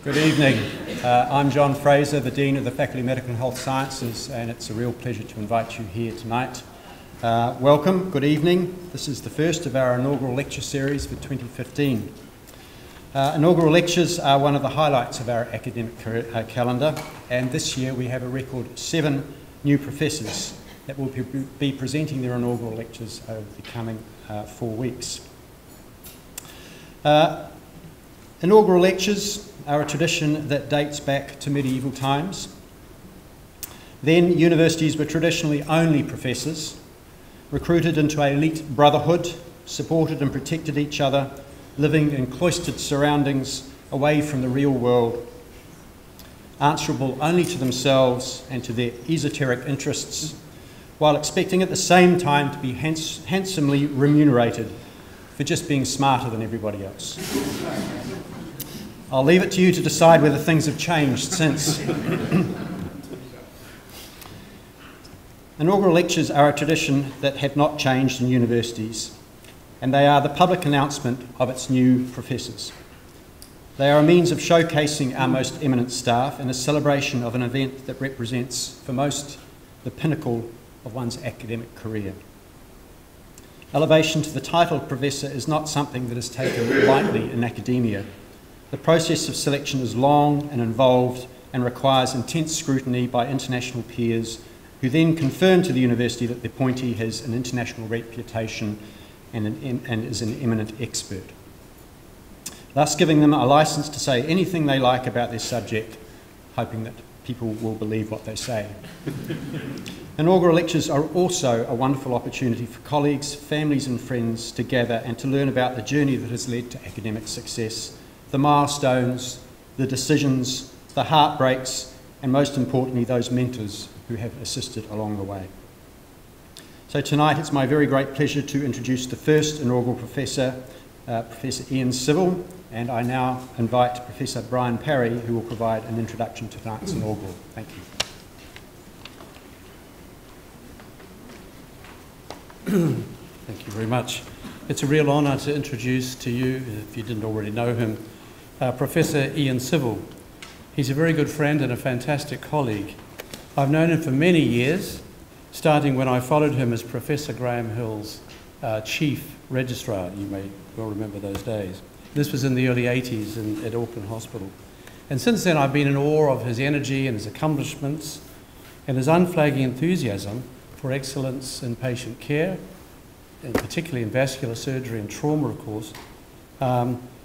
Good evening. I'm John Fraser, the Dean of the Faculty of Medical and Health Sciences, and it's a real pleasure to invite you here tonight. Welcome, good evening. This is the first of our inaugural lecture series for 2015. Inaugural lectures are one of the highlights of our academic calendar, and this year we have a record 7 new professors that will be presenting their inaugural lectures over the coming 4 weeks. Inaugural lectures are a tradition that dates back to medieval times. Then universities were traditionally only professors, recruited into an elite brotherhood, supported and protected each other, living in cloistered surroundings away from the real world, answerable only to themselves and to their esoteric interests, while expecting at the same time to be handsomely remunerated for just being smarter than everybody else. I'll leave it to you to decide whether things have changed since. Inaugural lectures are a tradition that have not changed in universities, and they are the public announcement of its new professors. They are a means of showcasing our most eminent staff and a celebration of an event that represents, for most, the pinnacle of one's academic career. Elevation to the title of professor is not something that is taken lightly in academia. The process of selection is long and involved and requires intense scrutiny by international peers who then confirm to the university that the appointee has an international reputation and is an eminent expert, thus giving them a license to say anything they like about their subject, hoping that people will believe what they say. Inaugural lectures are also a wonderful opportunity for colleagues, families and friends to gather and to learn about the journey that has led to academic success, the milestones, the decisions, the heartbreaks, and most importantly, those mentors who have assisted along the way. So tonight it's my very great pleasure to introduce the first inaugural professor, Professor Ian Civil, and I now invite Professor Brian Parry, who will provide an introduction to tonight's inaugural. Thank you. Thank you very much. It's a real honour to introduce to you, if you didn't already know him, Professor Ian Civil. He's a very good friend and a fantastic colleague. I've known him for many years, starting when I followed him as Professor Graham Hill's chief registrar. You may well remember those days. This was in the early 80s at Auckland Hospital. And since then I've been in awe of his energy and his accomplishments and his unflagging enthusiasm for excellence in patient care, and particularly in vascular surgery and trauma, of course.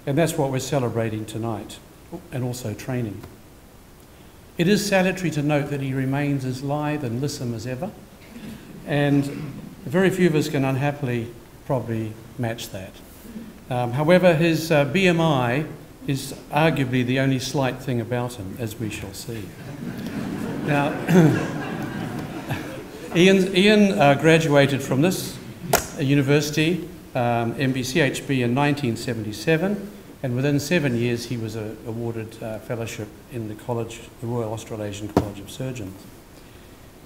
And that's what we're celebrating tonight, and also training. It is salutary to note that he remains as lithe and lissom as ever, and very few of us can unhappily probably match that. However, his BMI is arguably the only slight thing about him, as we shall see. Now, Ian graduated from this university, MBCHB, in 1977, and within 7 years he was awarded fellowship in the Royal Australasian College of Surgeons.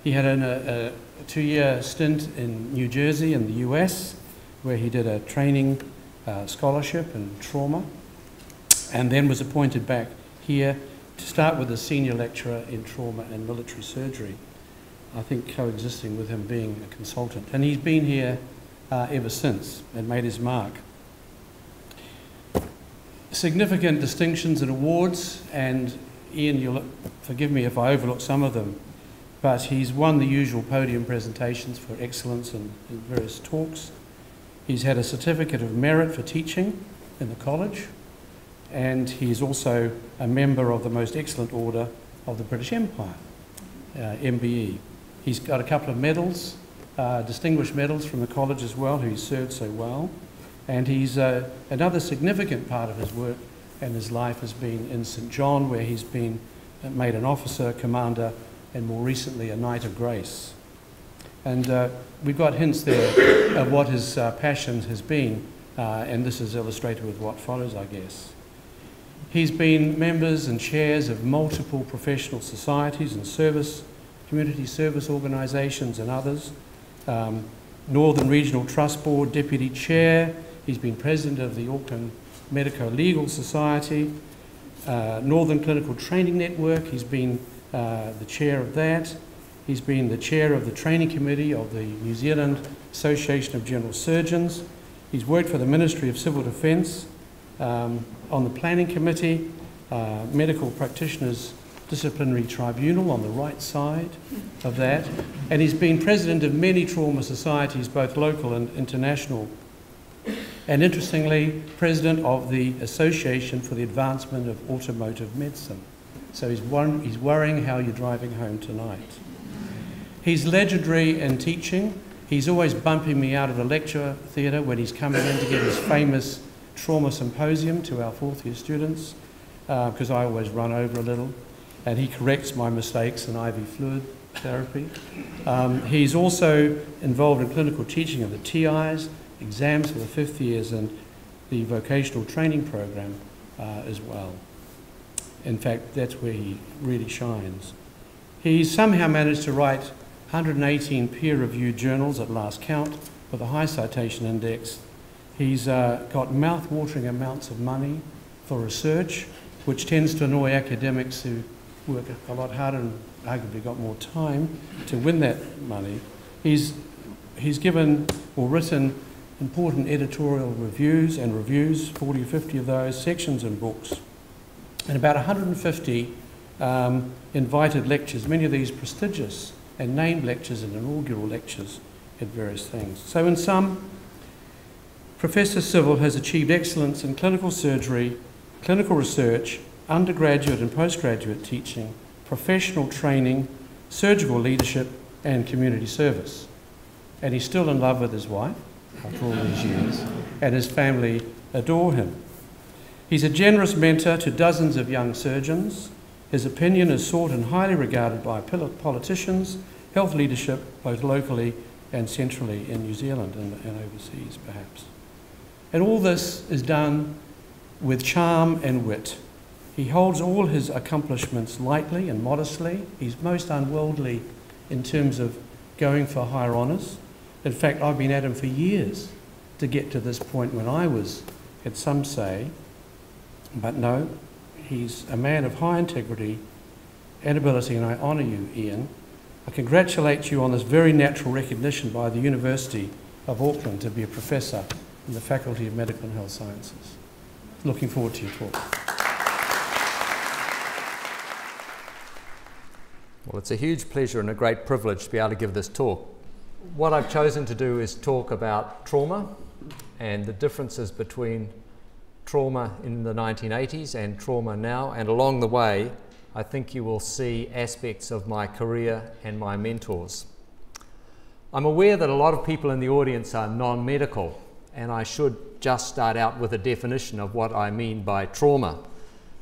He had a 2-year stint in New Jersey in the US, where he did a training scholarship in trauma, and then was appointed back here to start with a senior lecturer in trauma and military surgery, I think coexisting with him being a consultant. And he's been here ever since and made his mark. Significant distinctions and awards, and Ian, you'll forgive me if I overlook some of them, but he's won the usual podium presentations for excellence in various talks. He's had a certificate of merit for teaching in the college, and he's also a member of the Most Excellent Order of the British Empire, MBE. He's got a couple of medals, distinguished medals from the college as well, who he's served so well. And he's another significant part of his work and his life has been in St John, where he's been made an officer, commander, and more recently a Knight of Grace. And we've got hints there of what his passion has been, and this is illustrated with what follows, I guess. He's been members and chairs of multiple professional societies and community service organisations and others. Northern Regional Trust Board Deputy Chair. He's been President of the Auckland Medico-Legal Society, Northern Clinical Training Network. He's been the chair of that. He's been the chair of the training committee of the New Zealand Association of General Surgeons. He's worked for the Ministry of Civil Defence on the planning committee, medical practitioners disciplinary tribunal on the right side of that, and he's been president of many trauma societies, both local and international, and interestingly, president of the Association for the Advancement of Automotive Medicine. So he's worrying how you're driving home tonight. He's legendary in teaching. He's always bumping me out of the lecture theatre when he's coming in to give his famous trauma symposium to our fourth year students, because I always run over a little, and he corrects my mistakes in IV fluid therapy. He's also involved in clinical teaching of the Triage, exams for the fifth years, and the vocational training program as well. In fact, that's where he really shines. He's somehow managed to write 118 peer-reviewed journals at last count with a high citation index. He's got mouth-watering amounts of money for research, which tends to annoy academics who work a lot harder and arguably got more time to win that money. He's given or written important editorial reviews, 40 or 50 of those, sections and books, and about 150 invited lectures, many of these prestigious and named lectures and inaugural lectures at various things. So in sum, Professor Civil has achieved excellence in clinical surgery, clinical research, undergraduate and postgraduate teaching, professional training, surgical leadership and community service. And he's still in love with his wife after all these years, and his family adore him. He's a generous mentor to dozens of young surgeons. His opinion is sought and highly regarded by politicians, health leadership, both locally and centrally in New Zealand and overseas perhaps. And all this is done with charm and wit. He holds all his accomplishments lightly and modestly. He's most unworldly in terms of going for higher honours. In fact, I've been at him for years to get to this point when I was, had some say, but no, he's a man of high integrity and ability, and I honour you, Ian. I congratulate you on this very natural recognition by the University of Auckland to be a professor in the Faculty of Medical and Health Sciences. Looking forward to your talk. Well, it's a huge pleasure and a great privilege to be able to give this talk. What I've chosen to do is talk about trauma and the differences between trauma in the 1980s and trauma now, and along the way I think you will see aspects of my career and my mentors. I'm aware that a lot of people in the audience are non-medical, and I should just start out with a definition of what I mean by trauma.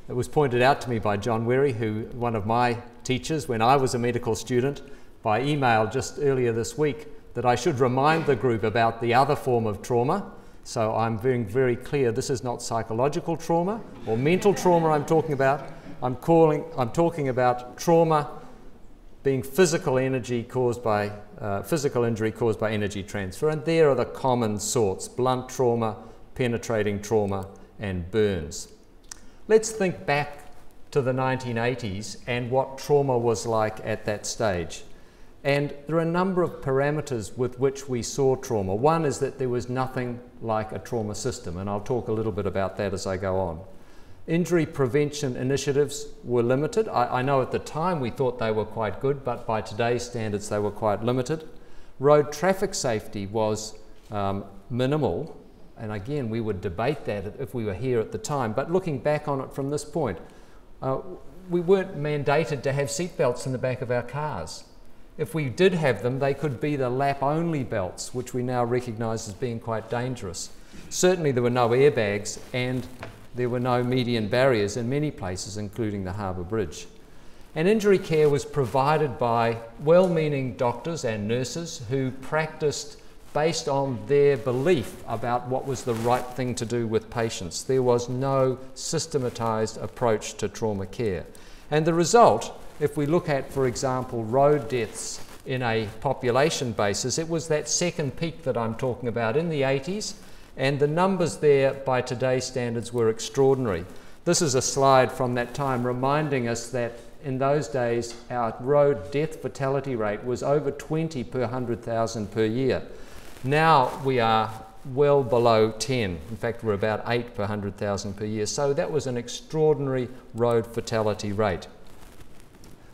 It was pointed out to me by John Werry, one of my teachers when I was a medical student, by email just earlier this week, that I should remind the group about the other form of trauma. So I'm being very clear, this is not psychological trauma or mental trauma I'm talking about. I'm talking about trauma being physical injury caused by energy transfer, and there are the common sorts: blunt trauma, penetrating trauma, and burns. Let's think back to the 1980s and what trauma was like at that stage. And there are a number of parameters with which we saw trauma. One is that there was nothing like a trauma system, and I'll talk a little bit about that as I go on. Injury prevention initiatives were limited. I know at the time we thought they were quite good, but by today's standards they were quite limited. Road traffic safety was minimal, and again we would debate that if we were here at the time, but looking back on it from this point, we weren't mandated to have seat belts in the back of our cars. If we did have them, they could be the lap-only belts, which we now recognise as being quite dangerous. Certainly there were no airbags, and there were no median barriers in many places, including the Harbour Bridge. And injury care was provided by well-meaning doctors and nurses who practiced based on their belief about what was the right thing to do with patients. There was no systematised approach to trauma care. And the result, if we look at, for example, road deaths in a population basis, it was that second peak that I'm talking about in the 80s, and the numbers there by today's standards were extraordinary. This is a slide from that time reminding us that in those days our road death fatality rate was over 20 per 100,000 per year. Now we are well below 10. In fact, we're about 8 per 100,000 per year. So that was an extraordinary road fatality rate.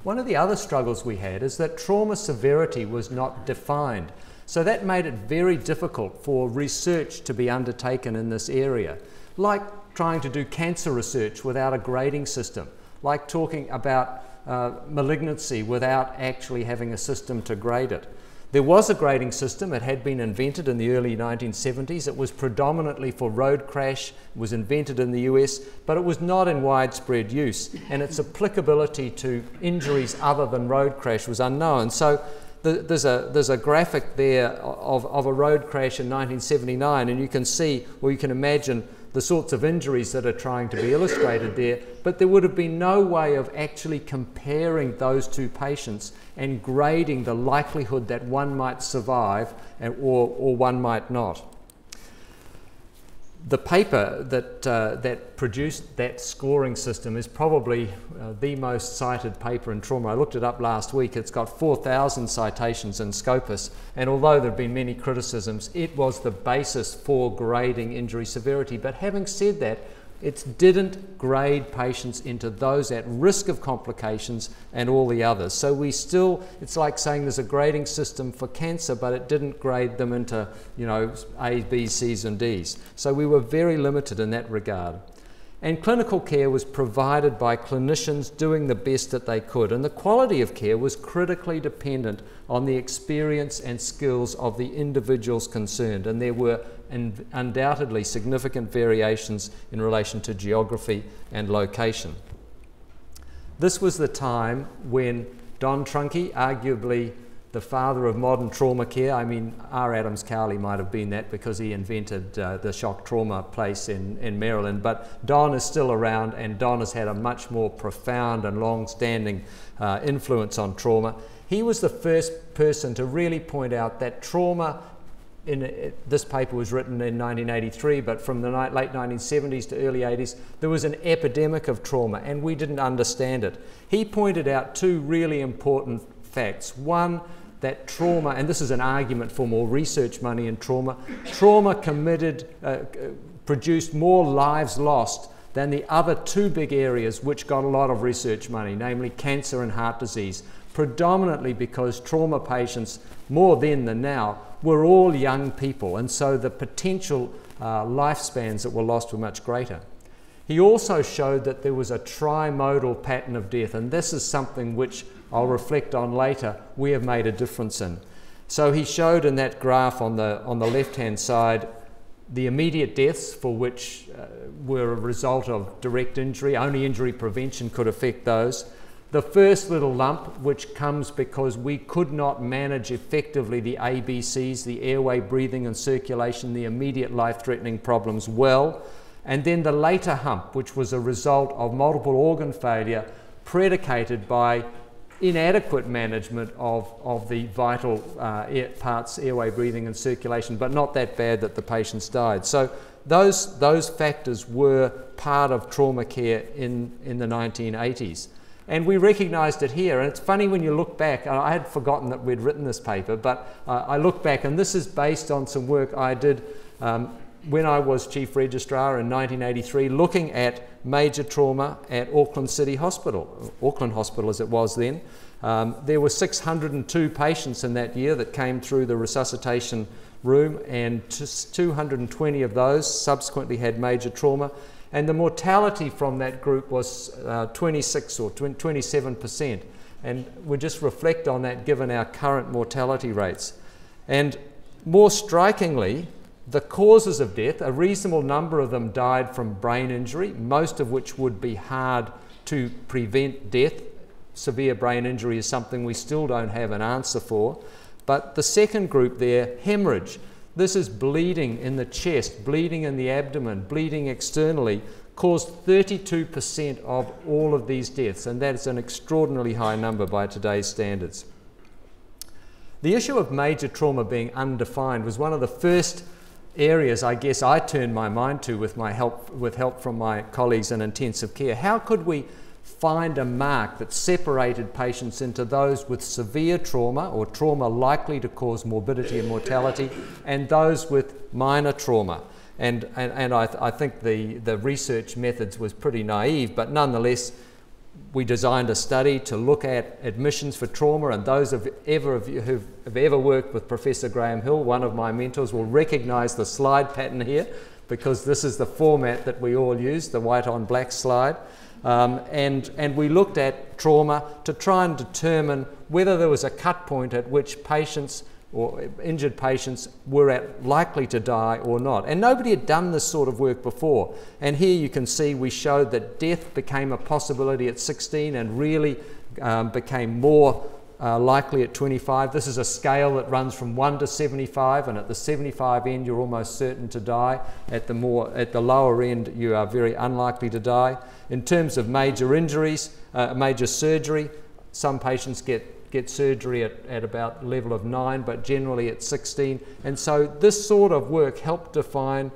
One of the other struggles we had is that trauma severity was not defined. So that made it very difficult for research to be undertaken in this area, like trying to do cancer research without a grading system, like talking about malignancy without actually having a system to grade it. There was a grading system. It had been invented in the early 1970s. It was predominantly for road crash. It was invented in the US, but it was not in widespread use, and its applicability to injuries other than road crash was unknown. So there's a graphic there of a road crash in 1979, and you can see, or you can imagine, the sorts of injuries that are trying to be illustrated there, but there would have been no way of actually comparing those two patients and grading the likelihood that one might survive or one might not. The paper that produced that scoring system is probably the most cited paper in trauma. I looked it up last week. It's got 4,000 citations in Scopus, and although there have been many criticisms, it was the basis for grading injury severity. But having said that, it didn't grade patients into those at risk of complications and all the others. So we still, it's like saying there's a grading system for cancer, but it didn't grade them into, you know, A's, B's, C's and D's. So we were very limited in that regard. And clinical care was provided by clinicians doing the best that they could. And the quality of care was critically dependent on the experience and skills of the individuals concerned. And there were undoubtedly significant variations in relation to geography and location. This was the time when Don Trunke, arguably the father of modern trauma care, I mean, R. Adams Cowley might have been that because he invented the shock trauma place in Maryland, but Don is still around, and Don has had a much more profound and long-standing influence on trauma. He was the first person to really point out that trauma, this paper was written in 1983, but from the late 1970s to early 80s, there was an epidemic of trauma, and we didn't understand it. He pointed out two really important facts. One, that trauma, and this is an argument for more research money in trauma, trauma produced more lives lost than the other two big areas which got a lot of research money, namely cancer and heart disease, predominantly because trauma patients, more then than now, were all young people, and so the potential lifespans that were lost were much greater. He also showed that there was a trimodal pattern of death, and this is something which I'll reflect on later, we have made a difference in. So he showed in that graph on the left-hand side the immediate deaths for which were a result of direct injury. Only injury prevention could affect those. The first little lump, which comes because we could not manage effectively the ABCs, the airway, breathing and circulation, the immediate life-threatening problems well. And then the later hump, which was a result of multiple organ failure predicated by inadequate management of the vital parts, airway, breathing and circulation, but not that bad that the patients died. So those factors were part of trauma care in the 1980s. And we recognised it here, and it's funny when you look back. I had forgotten that we'd written this paper, but I look back, and this is based on some work I did when I was Chief Registrar in 1983, looking at major trauma at Auckland City Hospital, Auckland Hospital as it was then. There were 602 patients in that year that came through the resuscitation room, and 220 of those subsequently had major trauma. And the mortality from that group was 26 or 27%. And we just reflect on that given our current mortality rates. And more strikingly, the causes of death, a reasonable number of them died from brain injury, most of which would be hard to prevent death. Severe brain injury is something we still don't have an answer for. But the second group there, hemorrhage. This is bleeding in the chest, bleeding in the abdomen, bleeding externally, caused 32% of all of these deaths, and that's an extraordinarily high number by today's standards. The issue of major trauma being undefined was one of the first areas I guess I turned my mind to with help from my colleagues in intensive care. How could we find a mark that separated patients into those with severe trauma or trauma likely to cause morbidity and mortality, and those with minor trauma? And I think the research methods was pretty naive, but nonetheless we designed a study to look at admissions for trauma, and those of you who've ever worked with Professor Graham Hill, one of my mentors, will recognise the slide pattern here, because this is the format that we all use, the white on black slide. And we looked at trauma to try and determine whether there was a cut point at which patients or injured patients were likely to die or not. And nobody had done this sort of work before. And here you can see we showed that death became a possibility at 16 and really became more likely at 25. This is a scale that runs from 1 to 75, and at the 75 end you're almost certain to die. At the lower end you are very unlikely to die. In terms of major injuries, major surgery, some patients get surgery at about level of 9, but generally at 16. And so this sort of work helped define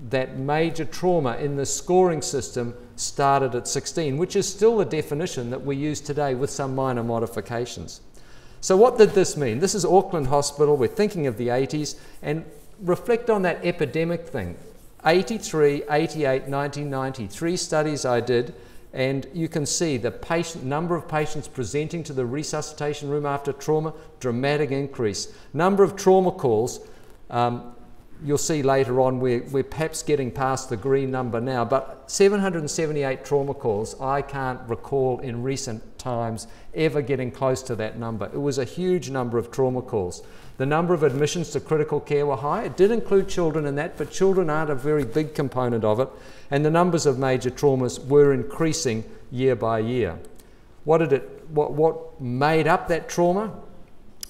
that major trauma in the scoring system started at 16, which is still the definition that we use today with some minor modifications. So what did this mean? This is Auckland Hospital. We're thinking of the 80s, and reflect on that epidemic thing. 83, 88, 1990, 3 studies I did. And you can see the number of patients presenting to the resuscitation room after trauma, dramatic increase. Number of trauma calls, you'll see later on we're perhaps getting past the green number now, but 778 trauma calls, I can't recall in recent times ever getting close to that number. It was a huge number of trauma calls. The number of admissions to critical care were high. It did include children in that, but children aren't a very big component of it. And the numbers of major traumas were increasing year by year. What made up that trauma?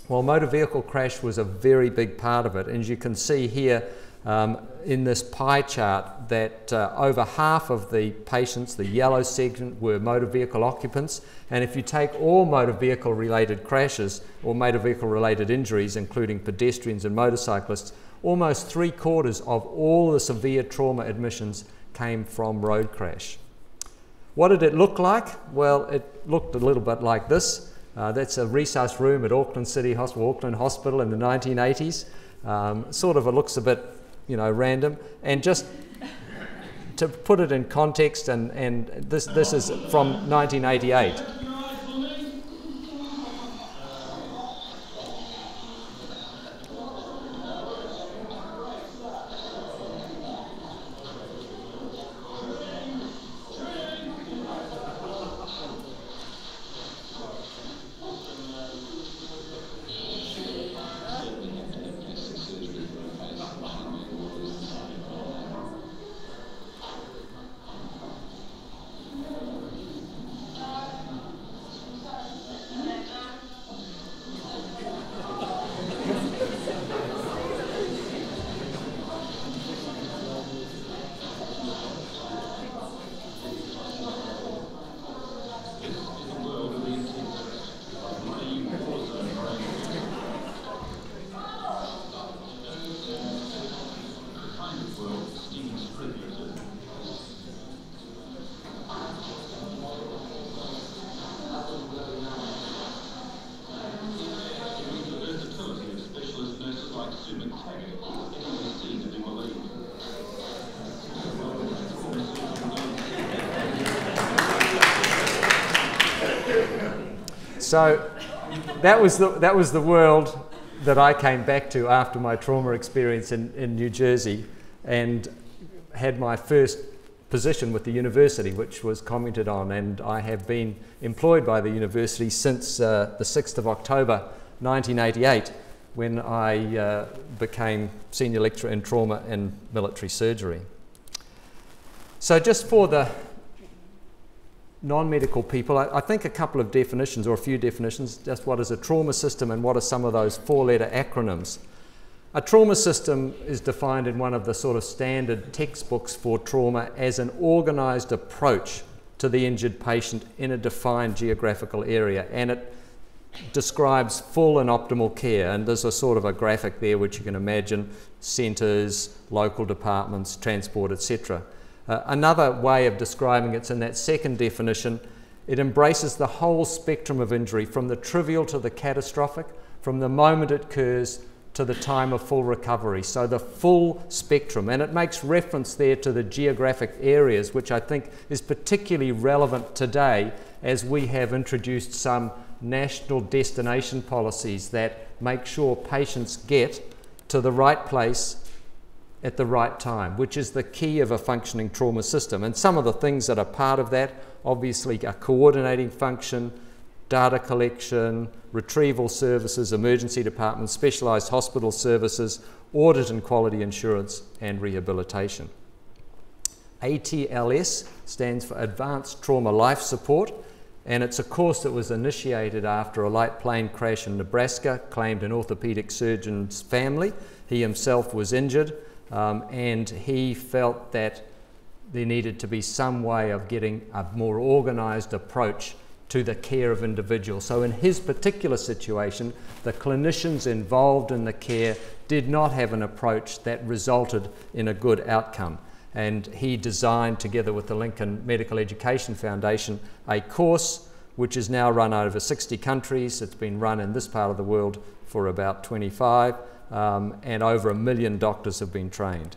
Well, motor vehicle crash was a very big part of it. And as you can see here in this pie chart, that over half of the patients, the yellow segment, were motor vehicle occupants. And if you take all motor vehicle related crashes or motor vehicle related injuries, including pedestrians and motorcyclists, almost 3/4 of all the severe trauma admissions came from road crash. What did it look like? Well, it looked a little bit like this. That's a resus room at Auckland Hospital in the 1980s. Sort of it looks a bit, random. And just to put it in context, and this is from 1988. So that was the world that I came back to after my trauma experience in New Jersey, and had my first position with the university, which was commented on, and I have been employed by the university since the 6th of October 1988, when I became senior lecturer in trauma and military surgery. So just for the non-medical people, I think a couple of definitions, or a few definitions, just what is a trauma system and what are some of those 4-letter acronyms. A trauma system is defined in one of the sort of standard textbooks for trauma as an organised approach to the injured patient in a defined geographical area, and it describes full and optimal care, and there's a sort of a graphic there which you can imagine: centres, local departments, transport, etc. Another way of describing it's in that second definition. It embraces the whole spectrum of injury, from the trivial to the catastrophic, from the moment it occurs to the time of full recovery. So the full spectrum, and it makes reference there to the geographic areas, which I think is particularly relevant today as we have introduced some national destination policies that make sure patients get to the right place at the right time, which is the key of a functioning trauma system. And some of the things that are part of that, obviously, a coordinating function, data collection, retrieval services, emergency departments, specialised hospital services, audit and quality assurance, and rehabilitation. ATLS stands for Advanced Trauma Life Support, and it's a course that was initiated after a light plane crash in Nebraska, claimed an orthopaedic surgeon's family. He himself was injured, and he felt that there needed to be some way of getting a more organised approach to the care of individuals. So in his particular situation, the clinicians involved in the care did not have an approach that resulted in a good outcome. And he designed, together with the Lincoln Medical Education Foundation, a course which is now run over 60 countries. It's been run in this part of the world for about 25, and over 1 million doctors have been trained.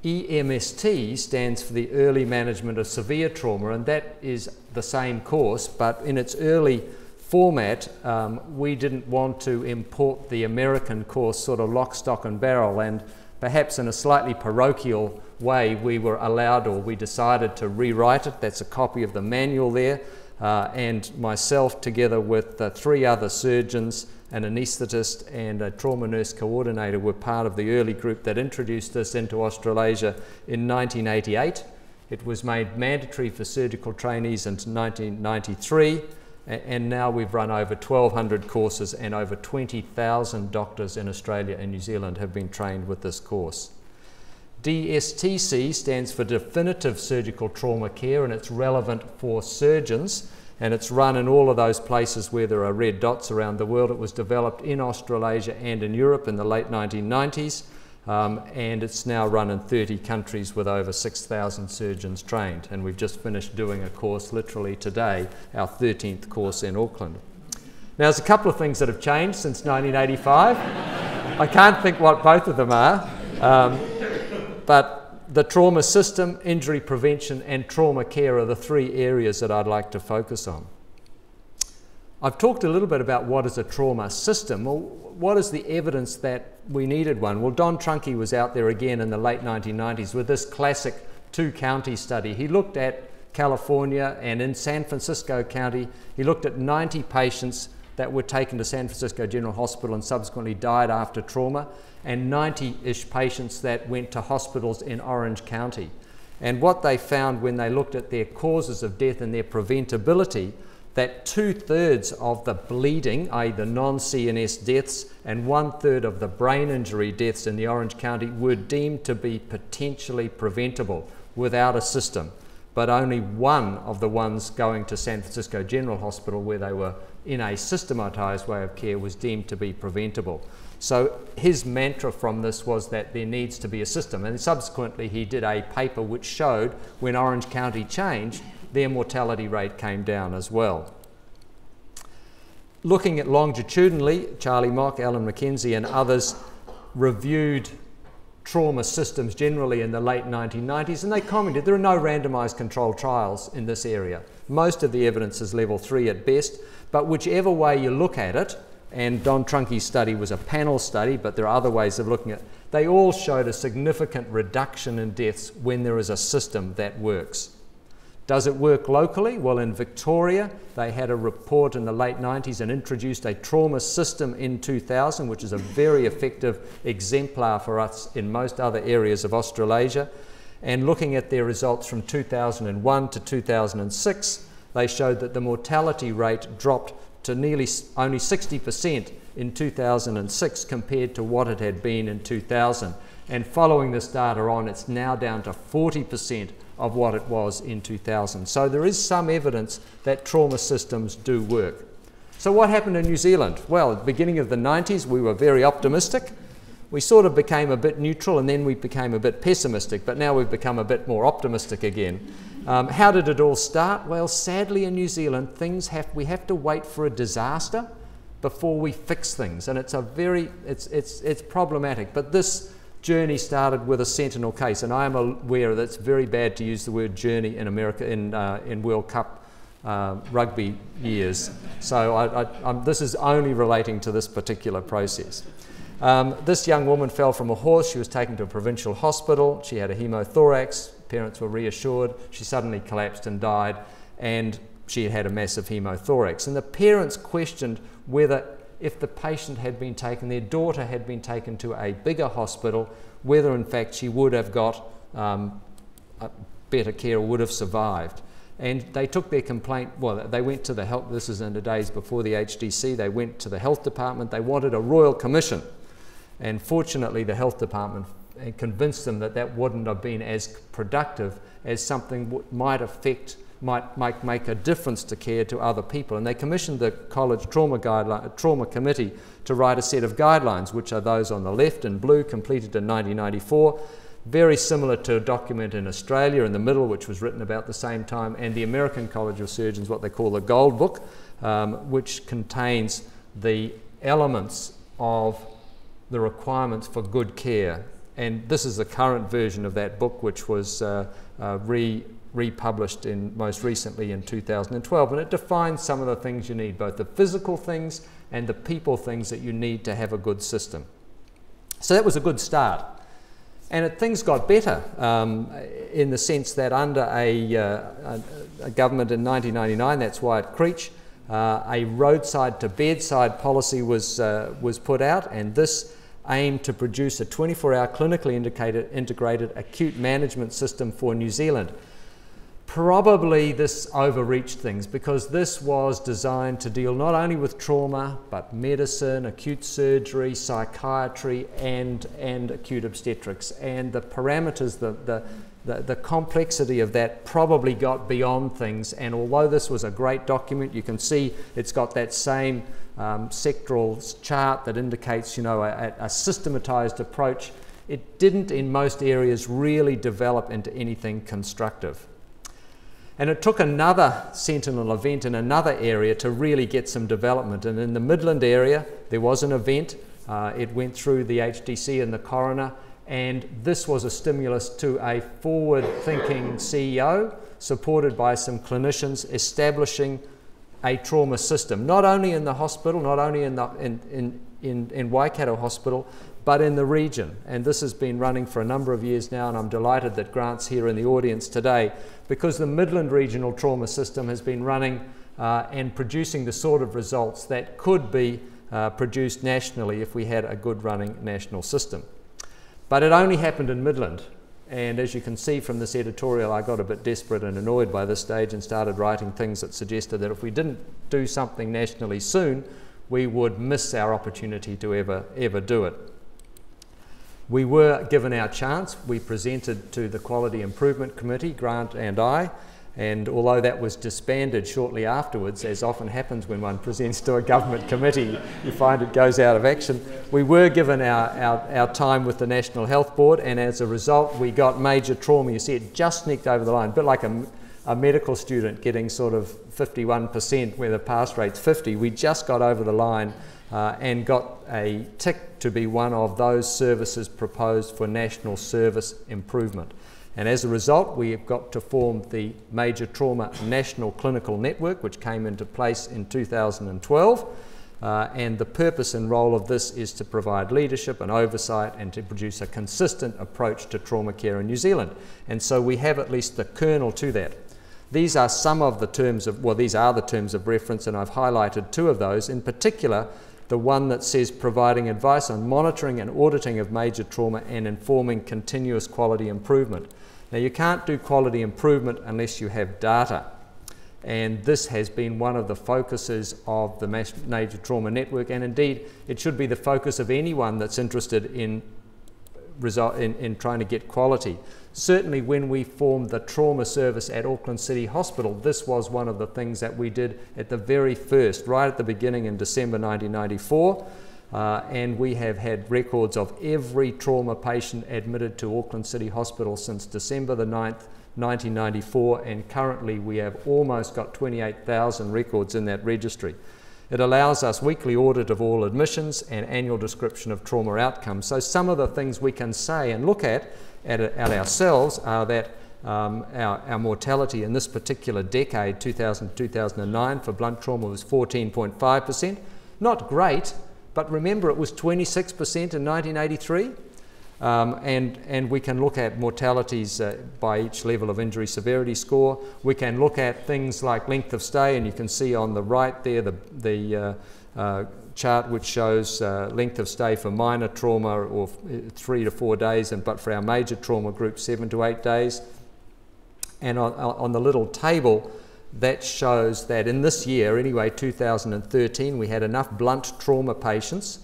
EMST stands for the Early Management of Severe Trauma, and that is the same course, but in its early format, we didn't want to import the American course sort of lock, stock and barrel, and perhaps in a slightly parochial way we were allowed, or we decided to rewrite it. That's a copy of the manual there, and myself, together with 3 other surgeons, an anaesthetist and a trauma nurse coordinator, were part of the early group that introduced this into Australasia in 1988. It was made mandatory for surgical trainees in 1993, and now we've run over 1,200 courses, and over 20,000 doctors in Australia and New Zealand have been trained with this course. DSTC stands for Definitive Surgical Trauma Care, and it's relevant for surgeons, and it's run in all of those places where there are red dots around the world. It was developed in Australasia and in Europe in the late 1990s, and it's now run in 30 countries with over 6,000 surgeons trained. And we've just finished doing a course literally today, our 13th course in Auckland. Now, there's a couple of things that have changed since 1985. I can't think what both of them are, but the trauma system, injury prevention and trauma care are the 3 areas that I'd like to focus on. I've talked a little bit about what is a trauma system. Well, what is the evidence that we needed one? Well, Don Trunke was out there again in the late 1990s with this classic 2-county study. He looked at California, and in San Francisco County, he looked at 90 patients that were taken to San Francisco General Hospital and subsequently died after trauma, and 90-ish patients that went to hospitals in Orange County. And what they found when they looked at their causes of death and their preventability, that 2/3 of the bleeding, i.e. the non-CNS deaths, and 1/3 of the brain injury deaths in the Orange County were deemed to be potentially preventable without a system. But only one of the ones going to San Francisco General Hospital, where they were in a systematized way of care, was deemed to be preventable. So his mantra from this was that there needs to be a system, and subsequently he did a paper which showed when Orange County changed, their mortality rate came down as well. Looking at longitudinally, Charlie Mock, Alan McKenzie and others reviewed trauma systems generally in the late 1990s, and they commented there are no randomised controlled trials in this area. Most of the evidence is level 3 at best, but whichever way you look at it, and Don Trunke's study was a panel study, but there are other ways of looking at it, they all showed a significant reduction in deaths when there is a system that works. Does it work locally? Well, in Victoria, they had a report in the late 90s and introduced a trauma system in 2000, which is a very effective exemplar for us in most other areas of Australasia. And looking at their results from 2001 to 2006, they showed that the mortality rate dropped to nearly only 60% in 2006 compared to what it had been in 2000. And following this data on, it's now down to 40% of what it was in 2000. So there is some evidence that trauma systems do work. So what happened in New Zealand? Well, at the beginning of the 90s, we were very optimistic. We sort of became a bit neutral, and then we became a bit pessimistic, but now we've become a bit more optimistic again. How did it all start? Well, sadly in New Zealand, we have to wait for a disaster before we fix things, and it's problematic. But this journey started with a sentinel case, and I am aware that it's very bad to use the word journey in America in World Cup rugby years. So this is only relating to this particular process. This young woman fell from a horse. She was taken to a provincial hospital. She had a hemothorax. Parents were reassured. She suddenly collapsed and died, and she had a massive hemothorax. And the parents questioned whether, if the patient had been taken, their daughter had been taken to a bigger hospital, whether in fact she would have got better care or would have survived. And they took their complaint, well, they went to the health, this is in the days before the HDC, they went to the health department. They wanted a royal commission, and fortunately the health department convinced them that that wouldn't have been as productive as something might make a difference to care to other people. And they commissioned the College Trauma Committee to write a set of guidelines, which are those on the left in blue, completed in 1994. Very similar to a document in Australia in the middle, which was written about the same time, and the American College of Surgeons, what they call the Gold Book, which contains the elements of the requirements for good care. And this is the current version of that book, which was republished most recently in 2012, and it defines some of the things you need, both the physical things and the people things that you need to have a good system. So that was a good start. And things got better in the sense that under a government in 1999, that's Wyatt Creech, a roadside to bedside policy was put out, and this aimed to produce a 24-hour clinically integrated acute management system for New Zealand. Probably this overreached things, because this was designed to deal not only with trauma, but medicine, acute surgery, psychiatry, and acute obstetrics. And the parameters, the complexity of that probably got beyond things. And although this was a great document, you can see it's got that same sectoral chart that indicates, you know, a systematized approach. It didn't in most areas really develop into anything constructive. And it took another sentinel event in another area to really get some development. And in the Midland area, there was an event. It went through the HDC and the coroner, and this was a stimulus to a forward-thinking CEO, supported by some clinicians, establishing a trauma system, not only in the hospital, not only in Waikato Hospital, but in the region. And this has been running for a number of years now, and I'm delighted that Grant's here in the audience today, because the Midland Regional Trauma System has been running and producing the sort of results that could be produced nationally if we had a good running national system. But it only happened in Midland, and as you can see from this editorial, I got a bit desperate and annoyed by this stage and started writing things that suggested that if we didn't do something nationally soon, we would miss our opportunity to ever do it. We were given our chance. We presented to the Quality Improvement Committee, Grant and I, and although that was disbanded shortly afterwards, as often happens when one presents to a government committee, you find it goes out of action. We were given our time with the National Health Board, and as a result we got major trauma. You see it just sneaked over the line, a bit like a medical student getting sort of 51% where the pass rate's 50. We just got over the line and got a tick to be one of those services proposed for national service improvement. And as a result, we have got to form the Major Trauma National Clinical Network, which came into place in 2012. And the purpose and role of this is to provide leadership and oversight and to produce a consistent approach to trauma care in New Zealand. And so we have at least the kernel to that. These are some of the terms of, well, these are the terms of reference, and I've highlighted two of those. In particular, the one that says providing advice on monitoring and auditing of major trauma and informing continuous quality improvement. Now, you can't do quality improvement unless you have data, and this has been one of the focuses of the Major Trauma Network, and indeed it should be the focus of anyone that's interested in result in trying to get quality. Certainly when we formed the trauma service at Auckland City Hospital, this was one of the things that we did at the very first, right at the beginning in December 1994. And we have had records of every trauma patient admitted to Auckland City Hospital since December the 9th, 1994, and currently we have almost got 28,000 records in that registry. It allows us weekly audit of all admissions and annual description of trauma outcomes. So some of the things we can say and look at ourselves are that our mortality in this particular decade, 2000-2009, for blunt trauma was 14.5%. Not great, but remember it was 26% in 1983. And we can look at mortalities by each level of injury severity score. We can look at things like length of stay, and you can see on the right there the chart which shows length of stay for minor trauma, or 3 to 4 days, but for our major trauma group 7 to 8 days. And on the little table that shows that in this year, anyway, 2013, we had enough blunt trauma patients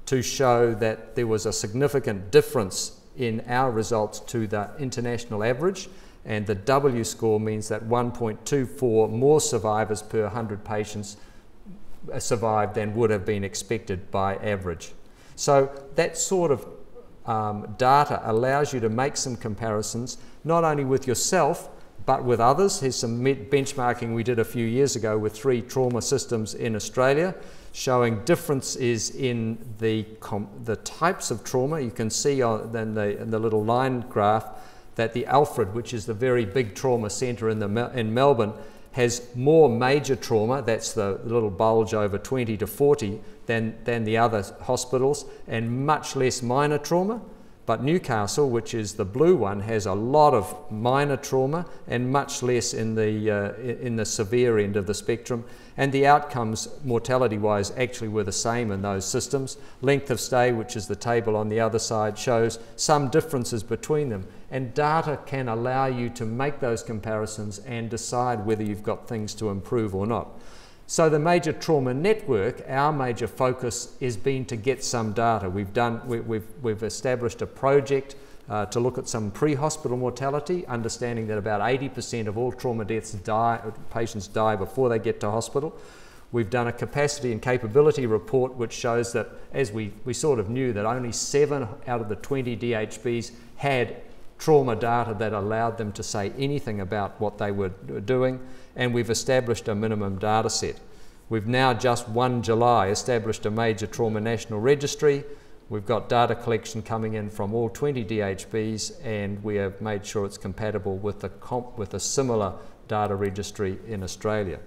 to show that there was a significant difference in our results to the international average, and the W score means that 1.24 more survivors per 100 patients survived than would have been expected by average. So that sort of data allows you to make some comparisons, not only with yourself, but with others. Here's some benchmarking we did a few years ago with 3 trauma systems in Australia, showing differences in the types of trauma. You can see in the little line graph that the Alfred, which is the very big trauma centre in Melbourne, has more major trauma, that's the little bulge over 20 to 40, than the other hospitals, and much less minor trauma. But Newcastle, which is the blue one, has a lot of minor trauma and much less in the severe end of the spectrum. And the outcomes, mortality-wise, actually were the same in those systems. Length of stay, which is the table on the other side, shows some differences between them. And data can allow you to make those comparisons and decide whether you've got things to improve or not. So the major trauma network, our major focus has been to get some data. We've established a project to look at some pre-hospital mortality, understanding that about 80% of all trauma deaths patients die before they get to hospital. We've done a capacity and capability report which shows that, as we sort of knew, that only 7 out of the 20 DHBs had trauma data that allowed them to say anything about what they were doing, and we've established a minimum data set. We've now just 1 July established a major trauma national registry. We've got data collection coming in from all 20 DHBs, and we have made sure it's compatible with a similar data registry in Australia.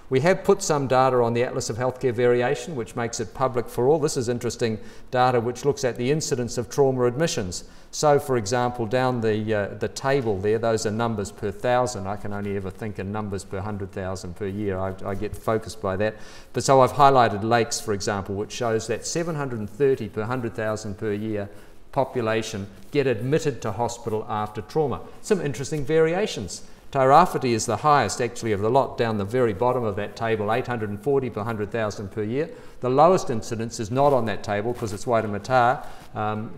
We have put some data on the Atlas of Healthcare Variation, which makes it public for all. This is interesting data which looks at the incidence of trauma admissions. So, for example, down the table there, those are numbers per 1,000. I can only ever think in numbers per 100,000 per year. I get focused by that. But so I've highlighted Lakes, for example, which shows that 730 per 100,000 per year population get admitted to hospital after trauma. Some interesting variations. Tairāwhiti is the highest actually of the lot down the very bottom of that table, 840 per 100,000 per year. The lowest incidence is not on that table because it's Waitemata,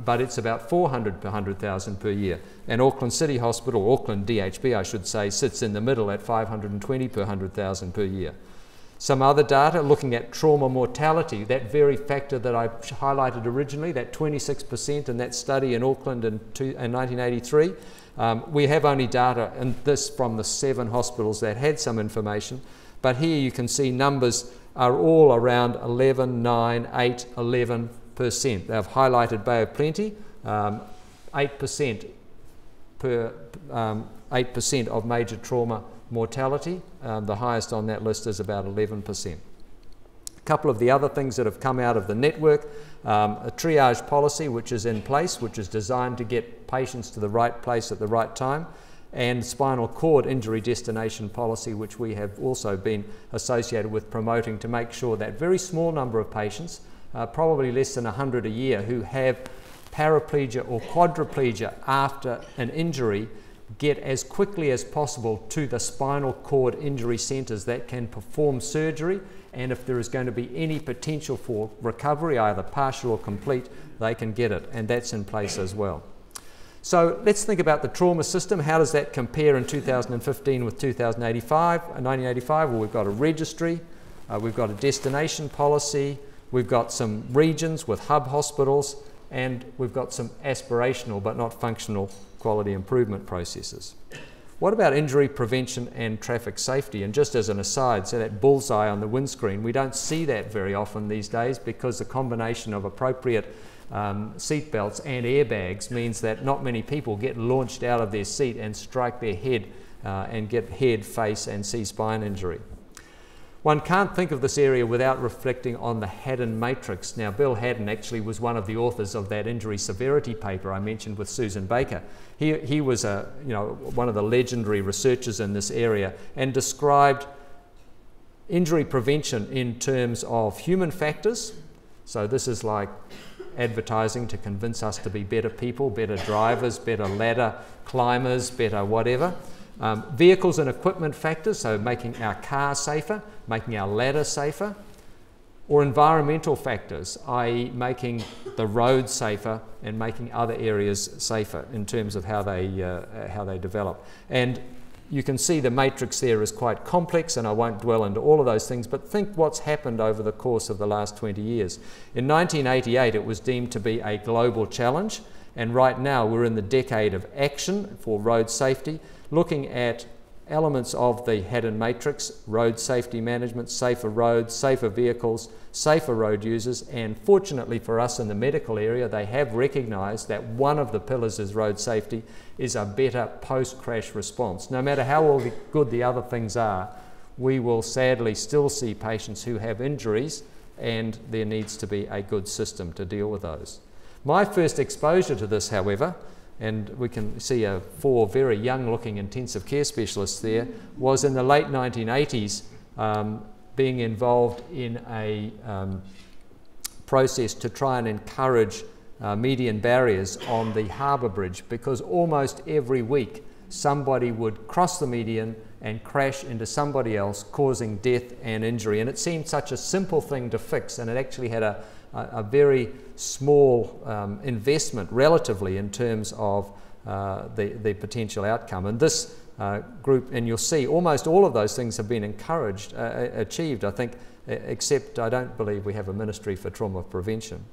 but it's about 400 per 100,000 per year. And Auckland City Hospital, Auckland DHB I should say, sits in the middle at 520 per 100,000 per year. Some other data looking at trauma mortality, that very factor that I highlighted originally, that 26% in that study in Auckland in 1983. We have only data in this from the 7 hospitals that had some information, but here you can see numbers are all around 11, 9, 8, 11%. They've highlighted Bay of Plenty, 8% of major trauma mortality. The highest on that list is about 11%. A couple of the other things that have come out of the network, a triage policy which is in place, which is designed to get patients to the right place at the right time, and spinal cord injury destination policy, which we have also been associated with promoting to make sure that very small number of patients, probably less than 100 a year, who have paraplegia or quadriplegia after an injury get as quickly as possible to the spinal cord injury centres that can perform surgery, and if there is going to be any potential for recovery, either partial or complete, they can get it, and that's in place as well. So let's think about the trauma system. How does that compare in 2015 with 1985? Well, we've got a registry, we've got a destination policy, we've got some regions with hub hospitals, and we've got some aspirational but not functional quality improvement processes. What about injury prevention and traffic safety? And just as an aside, so that bullseye on the windscreen, we don't see that very often these days because the combination of appropriate seat belts and airbags means that not many people get launched out of their seat and strike their head and get head, face and C-spine injury. One can't think of this area without reflecting on the Haddon matrix. Now, Bill Haddon actually was one of the authors of that injury severity paper I mentioned with Susan Baker. He was one of the legendary researchers in this area and described injury prevention in terms of human factors. So this is like advertising to convince us to be better people, better drivers, better ladder climbers, better whatever. Vehicles and equipment factors, so making our car safer, making our ladder safer, or environmental factors, i.e. making the road safer and making other areas safer in terms of how they develop. And you can see the matrix there is quite complex, and I won't dwell into all of those things, but think what's happened over the course of the last 20 years. In 1988, it was deemed to be a global challenge, and right now we're in the decade of action for road safety, looking at elements of the Haddon matrix: road safety management, safer roads, safer vehicles, safer road users, and fortunately for us in the medical area, they have recognised that one of the pillars is road safety is a better post-crash response. No matter how good the other things are, we will sadly still see patients who have injuries, and there needs to be a good system to deal with those. My first exposure to this, however, and we can see 4 very young-looking intensive care specialists there, was in the late 1980s, being involved in a process to try and encourage median barriers on the harbour bridge, because almost every week somebody would cross the median and crash into somebody else, causing death and injury. And it seemed such a simple thing to fix, and it actually had a very small investment relatively in terms of the potential outcome. And this group, and you'll see almost all of those things have been achieved, I think, except I don't believe we have a ministry for trauma prevention.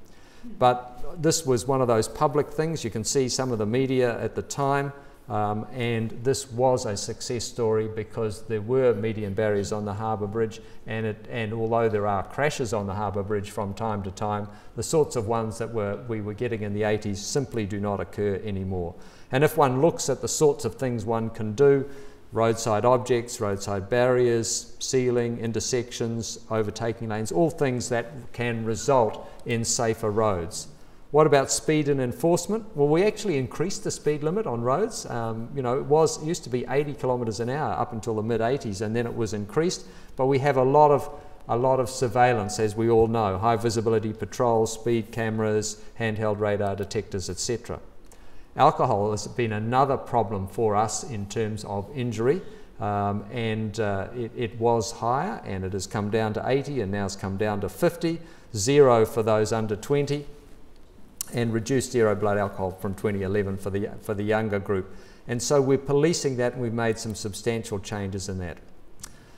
But this was one of those public things. You can see some of the media at the time, and this was a success story because there were median barriers on the harbour bridge, and although there are crashes on the harbour bridge from time to time, the sorts of ones that we were getting in the 80s simply do not occur anymore. And if one looks at the sorts of things one can do, roadside objects, roadside barriers, sealing, intersections, overtaking lanes, all things that can result in safer roads. What about speed and enforcement? Well, we actually increased the speed limit on roads. It used to be 80 kilometres an hour up until the mid-80s, and then it was increased. But we have a lot of surveillance, as we all know: high visibility patrols, speed cameras, handheld radar detectors, etc. Alcohol has been another problem for us in terms of injury, it was higher, and it has come down to 80, and now it's come down to 50, 0 for those under 20. And reduced zero blood alcohol from 2011 for the younger group. And so we're policing that, and we've made some substantial changes in that.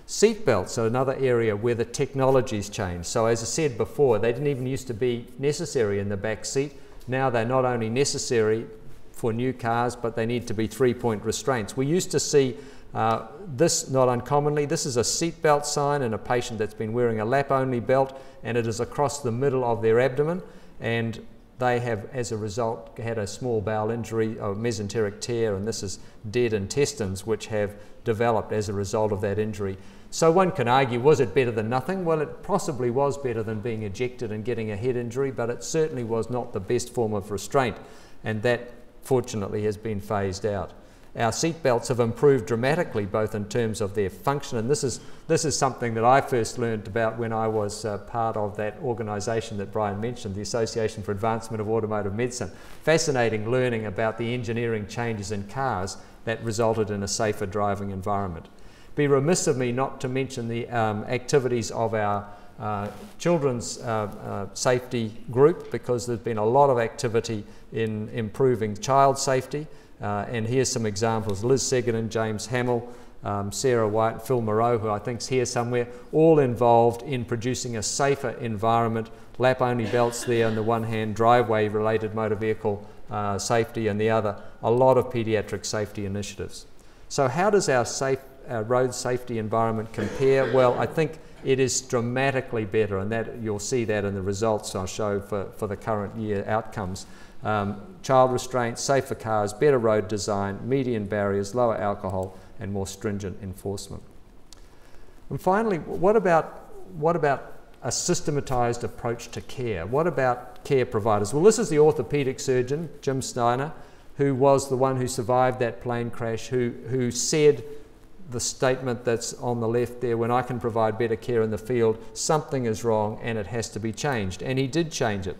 Seat belts are another area where the technology's changed. So as I said before, they didn't even used to be necessary in the back seat. Now they're not only necessary for new cars, but they need to be 3-point restraints. We used to see this not uncommonly. This is a seat belt sign in a patient that's been wearing a lap-only belt, and it is across the middle of their abdomen, and they have, as a result, had a small bowel injury, a mesenteric tear, and this is dead intestines which have developed as a result of that injury. So one can argue, was it better than nothing? Well, it possibly was better than being ejected and getting a head injury, but it certainly was not the best form of restraint, and that fortunately has been phased out. Our seat belts have improved dramatically, both in terms of their function, and this is something that I first learned about when I was part of that organisation that Brian mentioned, the Association for Advancement of Automotive Medicine. Fascinating learning about the engineering changes in cars that resulted in a safer driving environment. Be remiss of me not to mention the activities of our children's safety group, because there's been a lot of activity in improving child safety. And here's some examples: Liz Seganen, James Hamill, Sarah White, Phil Moreau, who I think's here somewhere, all involved in producing a safer environment. Lap-only belts there on the one hand, driveway-related motor vehicle safety on the other, a lot of paediatric safety initiatives. So how does our road safety environment compare? Well, I think it is dramatically better, and that you'll see that in the results I'll show for the current year outcomes. Child restraint, safer cars, better road design, median barriers, lower alcohol, and more stringent enforcement. And finally, what about a systematized approach to care? What about care providers? Well, this is the orthopedic surgeon, Jim Steiner, who was the one who survived that plane crash, who said the statement that's on the left there: when I can provide better care in the field, something is wrong and it has to be changed. And he did change it.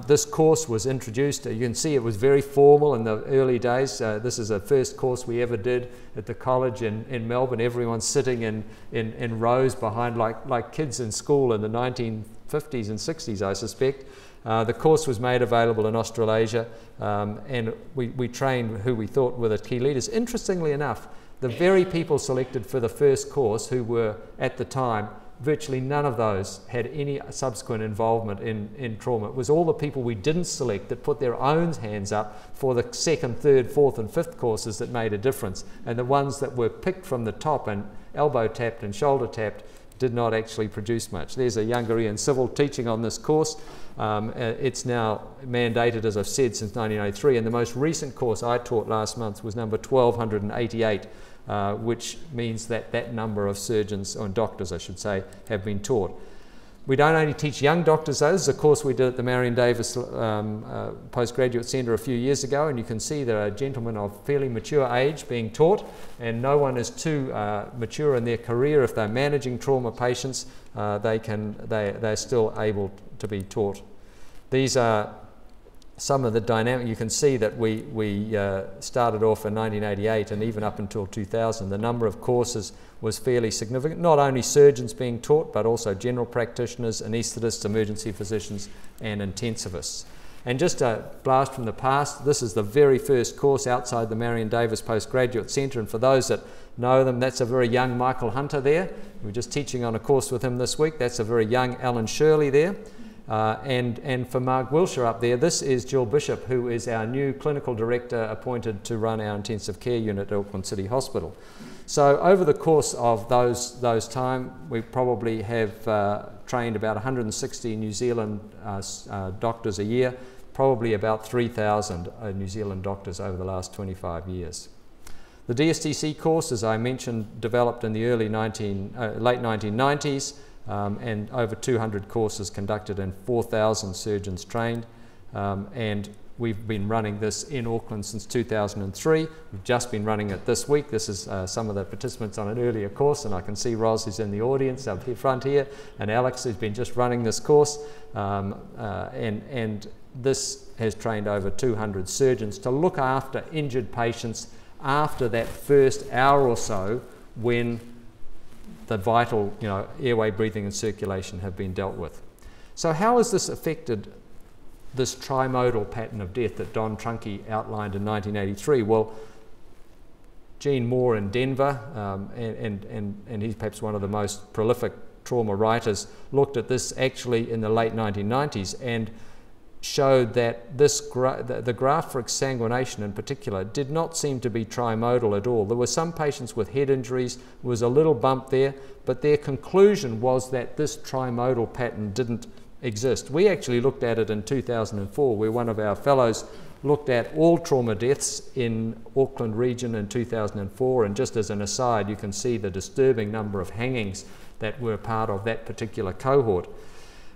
This course was introduced. You can see it was very formal in the early days. This is the first course we ever did at the college in Melbourne. Everyone's sitting in rows behind, like kids in school in the 1950s and 60s, I suspect. The course was made available in Australasia, and we trained who we thought were the key leaders. Interestingly enough, the very people selected for the first course, who were at the time, virtually none of those had any subsequent involvement in trauma. It was all the people we didn't select that put their own hands up for the second, third, fourth and fifth courses that made a difference. And the ones that were picked from the top and elbow tapped and shoulder tapped did not actually produce much. There's a younger Ian Civil teaching on this course. It's now mandated, as I've said, since 1983, and the most recent course I taught last month was number 1288, which means that that number of surgeons, or doctors I should say, have been taught. We don't only teach young doctors though. This is a course we did at the Marion Davis Postgraduate Centre a few years ago, and you can see there are gentlemen of fairly mature age being taught, and no one is too mature in their career. If they're managing trauma patients, they're still able to be taught. These are some of the dynamic. You can see that we started off in 1988, and even up until 2000 the number of courses was fairly significant. Not only surgeons being taught, but also general practitioners, anaesthetists, emergency physicians and intensivists. And just a blast from the past, this is the very first course outside the Marion Davis Postgraduate Centre, and for those that know them, that's a very young Michael Hunter there. We're just teaching on a course with him this week. That's a very young Alan Shirley there. And for Mark Wilshire up there, this is Jill Bishop, who is our new clinical director appointed to run our intensive care unit at Auckland City Hospital. So over the course of those time, we probably have trained about 160 New Zealand doctors a year, probably about 3,000 New Zealand doctors over the last 25 years. The DSTC course, as I mentioned, developed in the late 1990s. And over 200 courses conducted and 4,000 surgeons trained, and we've been running this in Auckland since 2003. We've just been running it this week. This is some of the participants on an earlier course, and I can see Ros who's in the audience up here front here, and Alex who's been just running this course, and this has trained over 200 surgeons to look after injured patients after that first hour or so when the vital, airway, breathing and circulation have been dealt with. So how has this affected this trimodal pattern of death that Don Trunke outlined in 1983? Well, Gene Moore in Denver, and he's perhaps one of the most prolific trauma writers, looked at this actually in the late 1990s and showed that the graph for exsanguination in particular did not seem to be trimodal at all. There were some patients with head injuries, there was a little bump there, but their conclusion was that this trimodal pattern didn't exist. We actually looked at it in 2004, where one of our fellows looked at all trauma deaths in Auckland region in 2004, and just as an aside, you can see the disturbing number of hangings that were part of that particular cohort.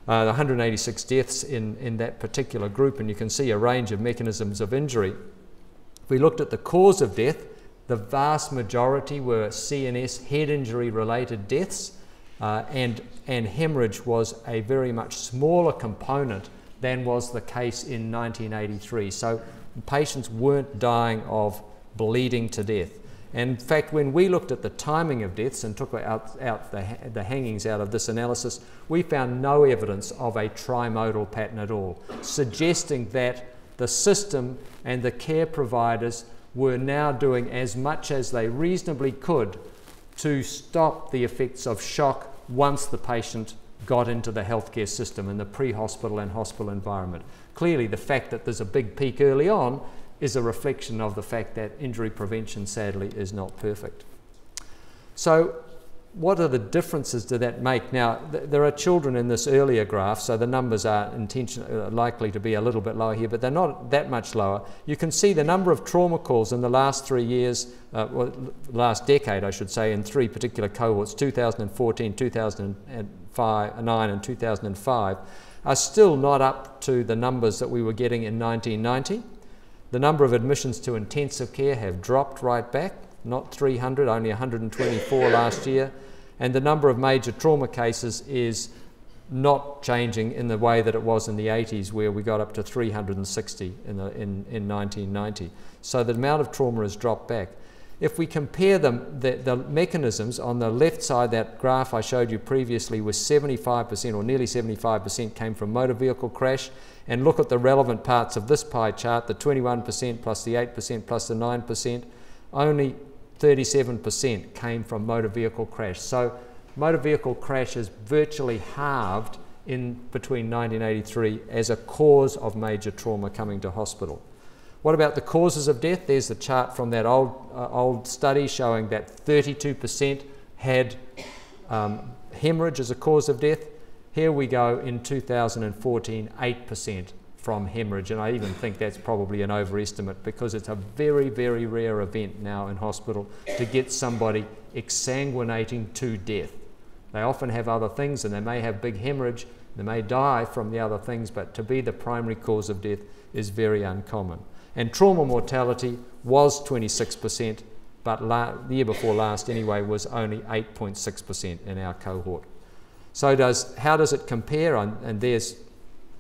The 186 deaths in that particular group, and you can see a range of mechanisms of injury. If we looked at the cause of death, the vast majority were CNS head injury related deaths, and hemorrhage was a very much smaller component than was the case in 1983. So patients weren't dying of bleeding to death. And in fact, when we looked at the timing of deaths and took out the hangings out of this analysis, we found no evidence of a trimodal pattern at all, suggesting that the system and the care providers were now doing as much as they reasonably could to stop the effects of shock once the patient got into the healthcare system in the pre-hospital and hospital environment. Clearly, the fact that there's a big peak early on is a reflection of the fact that injury prevention, sadly, is not perfect. So what are the differences do that make? Now, there are children in this earlier graph, so the numbers are likely to be a little bit lower here, but they're not that much lower. You can see the number of trauma calls in the last 3 years, last decade, I should say, in 3 particular cohorts, 2014, 2009 and 2005, are still not up to the numbers that we were getting in 1990. The number of admissions to intensive care have dropped right back, not 300, only 124 last year, and the number of major trauma cases is not changing in the way that it was in the 80s, where we got up to 360 in 1990. So the amount of trauma has dropped back. If we compare the mechanisms, on the left side, that graph I showed you previously was 75% or nearly 75% came from motor vehicle crash, and look at the relevant parts of this pie chart, the 21% plus the 8% plus the 9%, only 37% came from motor vehicle crash. So motor vehicle crash is virtually halved in between 1983 as a cause of major trauma coming to hospital. What about the causes of death? There's the chart from that old study showing that 32% had hemorrhage as a cause of death. Here we go in 2014, 8% from hemorrhage, and I even think that's probably an overestimate, because it's a very, very rare event now in hospital to get somebody exsanguinating to death. They often have other things, and they may have big hemorrhage, they may die from the other things, but to be the primary cause of death is very uncommon. And trauma mortality was 26%, but the year before last anyway was only 8.6% in our cohort. So how does it compare? And there's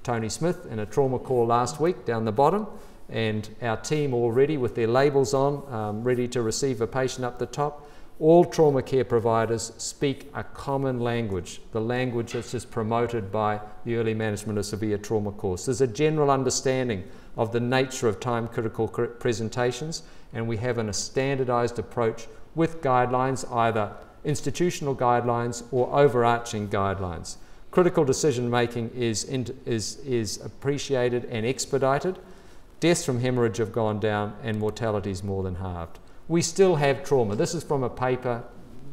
Tony Smith in a trauma call last week down the bottom, and our team already with their labels on, ready to receive a patient up the top. All trauma care providers speak a common language, the language that's just promoted by the Early Management of Severe Trauma course. There's a general understanding of the nature of time-critical presentations, and we have a standardized approach with guidelines, either institutional guidelines or overarching guidelines. Critical decision-making is appreciated and expedited. Deaths from hemorrhage have gone down, and mortality is more than halved. We still have trauma. This is from a paper,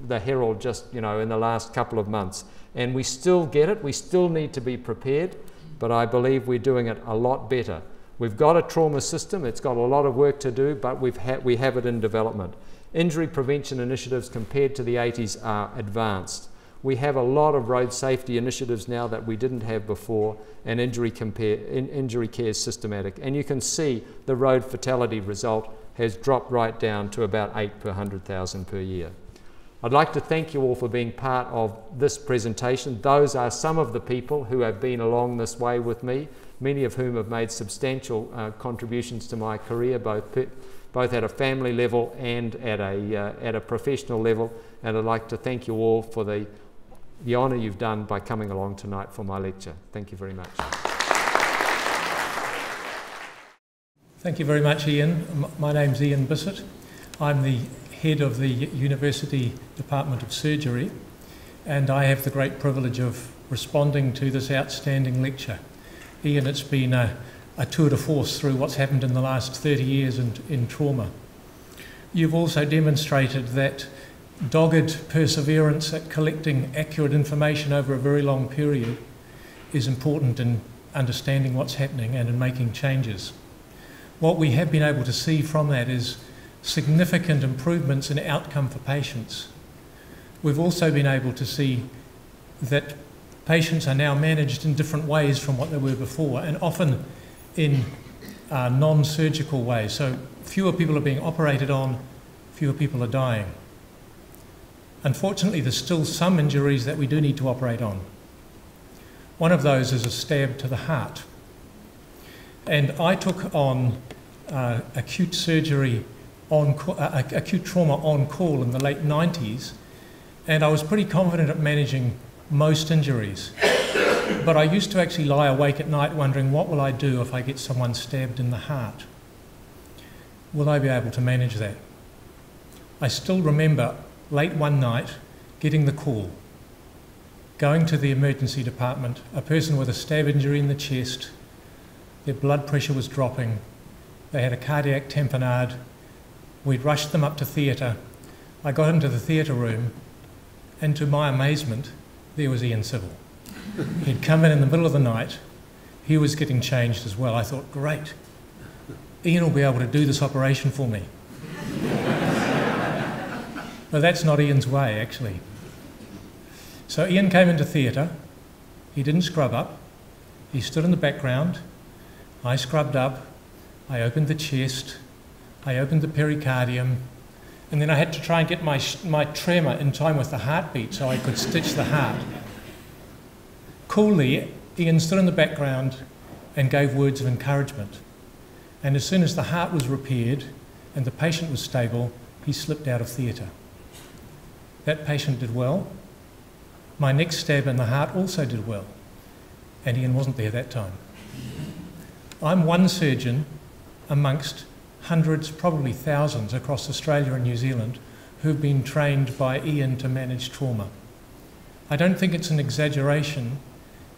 the Herald, just in the last couple of months, and we still get it. We still need to be prepared, but I believe we're doing it a lot better. We've got a trauma system. It's got a lot of work to do, but we have it in development. Injury prevention initiatives compared to the 80s are advanced. We have a lot of road safety initiatives now that we didn't have before, and injury care is systematic. And you can see the road fatality result has dropped right down to about 8 per 100,000 per year. I'd like to thank you all for being part of this presentation. Those are some of the people who have been along this way with me, many of whom have made substantial contributions to my career, both at a family level and at a professional level. And I'd like to thank you all for the honour you've done by coming along tonight for my lecture. Thank you very much. Thank you very much, Ian. My name's Ian Bissett. I'm the head of the University Department of Surgery, and I have the great privilege of responding to this outstanding lecture. Ian, it's been a tour de force through what's happened in the last 30 years in trauma. You've also demonstrated that dogged perseverance at collecting accurate information over a very long period is important in understanding what's happening and in making changes. What we have been able to see from that is significant improvements in outcome for patients. We've also been able to see that patients are now managed in different ways from what they were before, and often in non-surgical ways. So fewer people are being operated on, fewer people are dying. Unfortunately, there's still some injuries that we do need to operate on. One of those is a stab to the heart. And I took on acute surgery acute trauma on call in the late 90s, and I was pretty confident at managing most injuries. But I used to actually lie awake at night wondering, what will I do if I get someone stabbed in the heart? Will I be able to manage that? I still remember late one night getting the call, going to the emergency department, a person with a stab injury in the chest, their blood pressure was dropping, they had a cardiac tamponade. We'd rushed them up to theatre. I got into the theatre room, and to my amazement, there was Ian Civil. He'd come in the middle of the night. He was getting changed as well. I thought, great, Ian will be able to do this operation for me. But that's not Ian's way, actually. So Ian came into theatre. He didn't scrub up. He stood in the background. I scrubbed up. I opened the chest. I opened the pericardium. And then I had to try and get my tremor in time with the heartbeat so I could stitch the heart. Coolly, Ian stood in the background and gave words of encouragement. And as soon as the heart was repaired and the patient was stable, he slipped out of theatre. That patient did well. My next stab in the heart also did well. And Ian wasn't there that time. I'm one surgeon amongst hundreds, probably thousands across Australia and New Zealand who've been trained by Ian to manage trauma. I don't think it's an exaggeration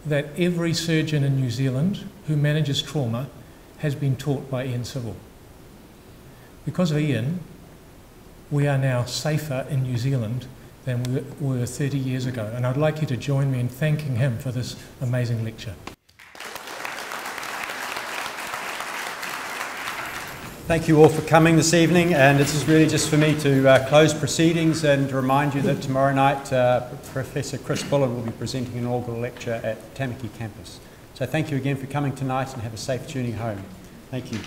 that every surgeon in New Zealand who manages trauma has been taught by Ian Civil. Because of Ian, we are now safer in New Zealand than we were 30 years ago. And I'd like you to join me in thanking him for this amazing lecture. Thank you all for coming this evening, and this is really just for me to close proceedings and remind you that tomorrow night Professor Chris Bullen will be presenting an inaugural lecture at Tamaki campus. So thank you again for coming tonight, and have a safe journey home. Thank you.